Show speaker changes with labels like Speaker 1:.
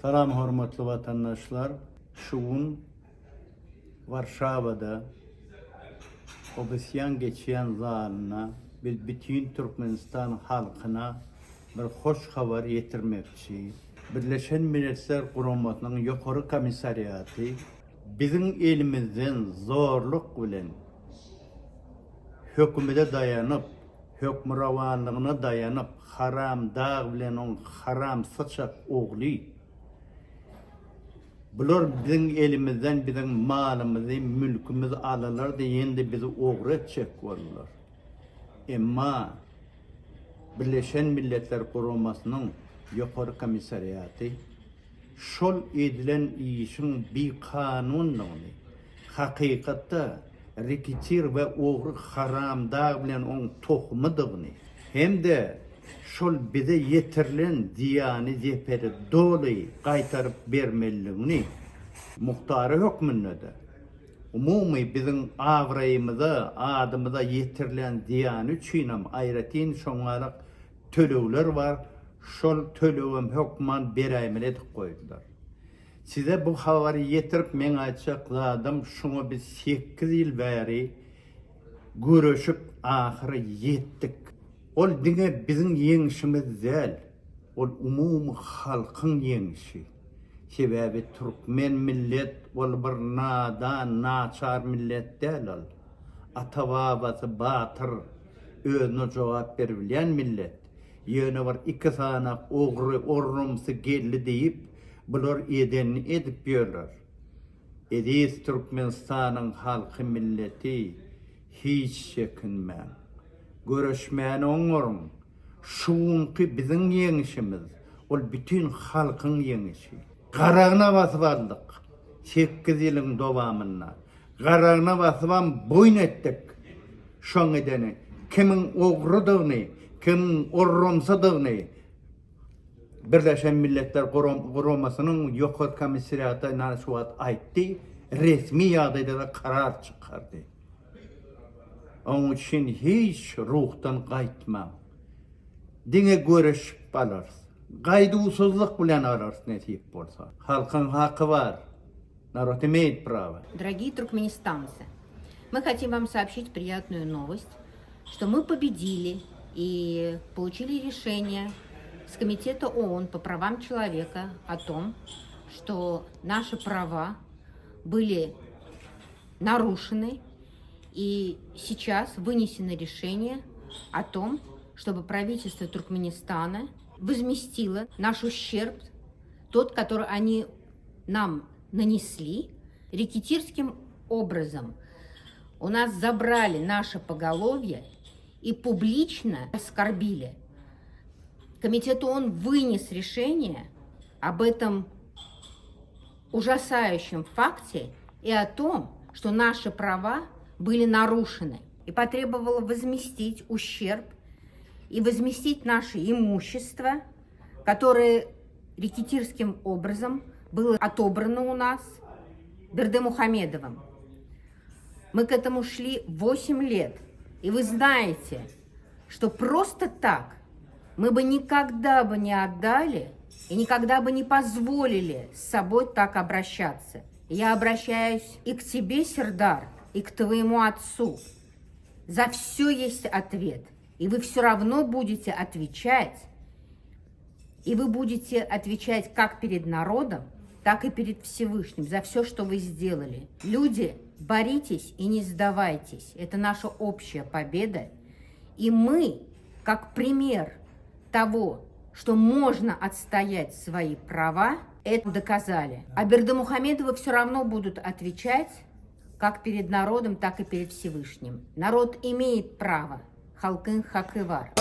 Speaker 1: Salam hormatly vatandaşlar. Şuun Varşavada obisyan geçen zalına biz bütün Türkmenistan halkına bir hoş haber yetirmekçi. Birleşen Milletler Kurumasynyň Ýokary Komissariaty bizim elimizden zorluk bilen hökümete dayanıp, hökmürawanlygyna dayanıp, haram dağ bilen on haram sıçak ogly. Bular bizim elimizden bizim malymyzy, mülkümüzi alalar da endi bizi ogry etjek bolurlar. Emma Birleşen Milletler Kurumasynyň Ýokary Komissariaty şol edilen işin bir kanunlygyny hakykatda rekitir we ogry haram dağ bilen on tohumydygyny hem de şol bize yetirilen diýany jeperi doly gaýtaryp bermeliligini muhtary hökmünde umumy bizim awraýymyza, adymyza yetirilen diýany üçin aýratyn şoňarak tölewler var. Şol tölewem hökman beräýmeli edip goýdular. Size bu habary yetirip men aýtjakladım, şoňa biz 8 ýyl bäri görüşüp ahyry yetdik. Ol diňe bizim ýeňişimiz däl, ol umumy halkyň ýeňişi. Sebäbi türkmen millet ol bir nadan, naçar millet däl ol. Ata-babasy batyr, özüne jogap berýän millet. Ýöne bir iki sanak ogry orrumsy geldi diýip bular edenini edip ýörler. Edis Türkmenistanyň halky milleti hiç çekinmän. Görüşmän oňorun şuňky biziň ýeňişimiz ol bütün halkyň ýeňişi. Garagyna basyp aldyk 8 ýylyň dowamyna. Garagyna basyp boýun etdik. Şoň edeni kimiň ogrydygyny, kim orrumsadygyny Birleşen Milletler Kurumasynyň Ýokary Komissariaty näşuwat aýtdy, resmi ýagdaýda da karar çykardy. Onun için hiç ruhtan gaýtmam. Diňe görüşip alars. Gaýdusuzlyk bilen alars näsip bolsa. Halkyň haky var. Народ имеет право.
Speaker 2: Дорогие туркменистанцы, мы хотим вам сообщить приятную новость, что мы победили и получили решение с Комитета ООН по правам человека о том, что наши права были нарушены, и сейчас вынесено решение о том, чтобы правительство Туркменистана возместило наш ущерб, тот, который они нам нанесли, рекетирским образом. У нас забрали наше поголовье и публично оскорбили. Комитет ООН вынес решение об этом ужасающем факте и о том, что наши права были нарушены, и потребовало возместить ущерб и возместить наше имущество, которое рекетирским образом было отобрано у нас Бердымухамедовым. Мы к этому шли 8 лет, и вы знаете, что просто так мы бы никогда бы не отдали и никогда бы не позволили с собой так обращаться. Я обращаюсь и к тебе, Сердар, и к твоему отцу. За все есть ответ, и вы все равно будете отвечать, и вы будете отвечать как перед народом, так и перед Всевышним за все, что вы сделали. Люди, боритесь и не сдавайтесь. Это наша общая победа. И мы, как пример того, что можно отстоять свои права, это доказали. А Бердымухамедовы все равно будут отвечать как перед народом, так и перед Всевышним. Народ имеет право. Халкын хакы бар.